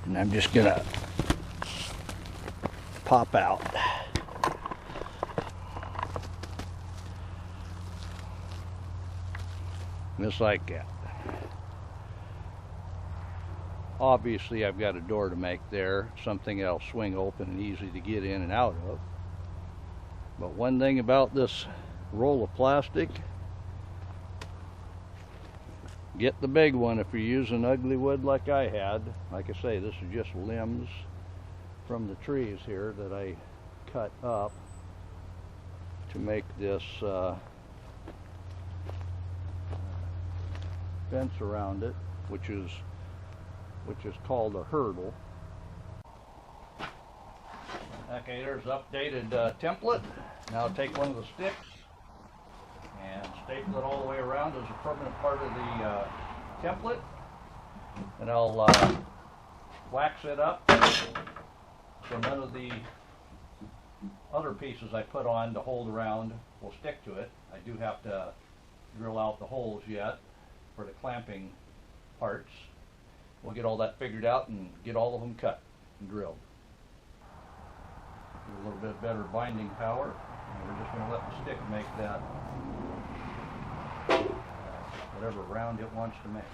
And I'm just gonna pop out. Just like that. Obviously I've got a door to make there, something that'll swing open and easy to get in and out of. But one thing about this roll of plastic, get the big one if you're using ugly wood like I had. Like I say, this is just limbs from the trees here that I cut up to make this fence around it, which is called a hurdle. Okay, there's updated template. Now take one of the sticks and staple it all the way around as a permanent part of the template, and I'll wax it up so none of the other pieces I put on to hold around will stick to it. I do have to drill out the holes yet for the clamping parts. We'll get all that figured out and get all of them cut and drilled. Get a little bit better binding power, and we're just going to let the stick make that whatever round it wants to make.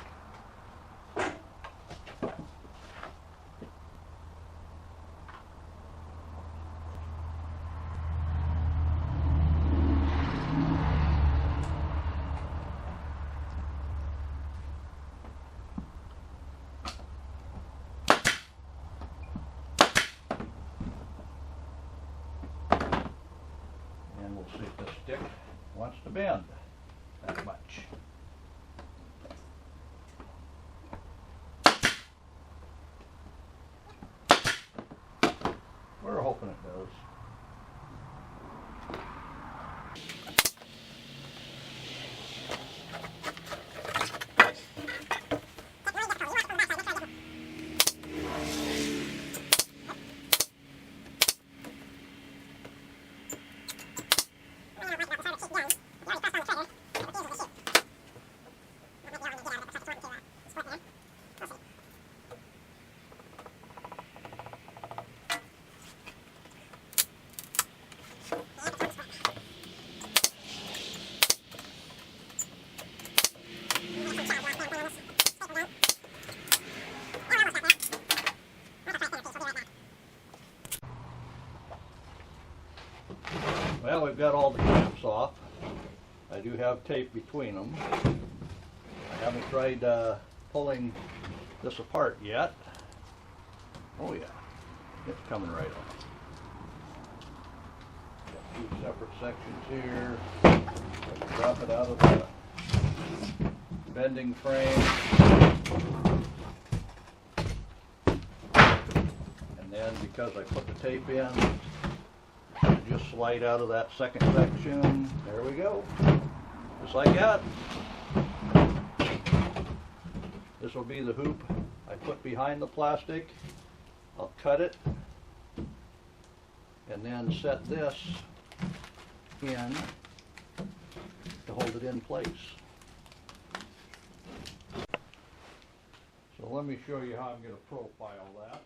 And we'll see if this stick wants to bend that much. We're hoping it does. Well, we've got all the clamps off. I do have tape between them. I haven't tried pulling this apart yet. Oh yeah, it's coming right off. Got two separate sections here. Drop it out of the bending frame. And then because I put the tape in, just slide out of that second section. There we go. Just like that. This will be the hoop I put behind the plastic. I'll cut it and then set this in to hold it in place. So let me show you how I'm going to profile that.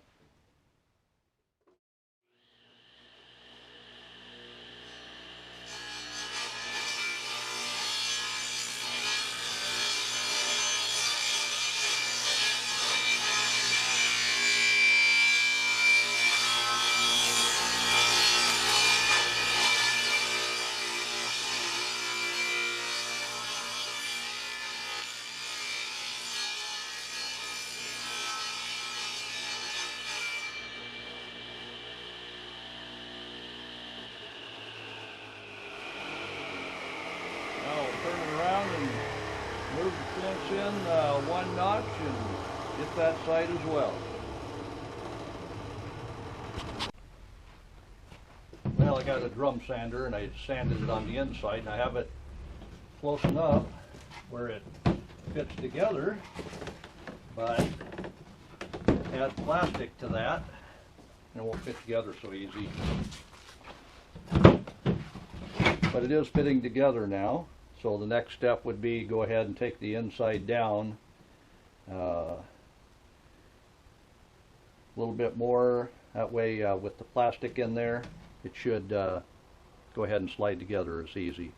Turn it around and move the fence in one notch and get that side as well. Well, I got a drum sander and I sanded it on the inside, and I have it close enough where it fits together, but add plastic to that and it won't fit together so easy. But it is fitting together now. So the next step would be go ahead and take the inside down a little bit more. That way with the plastic in there, it should go ahead and slide together as easy.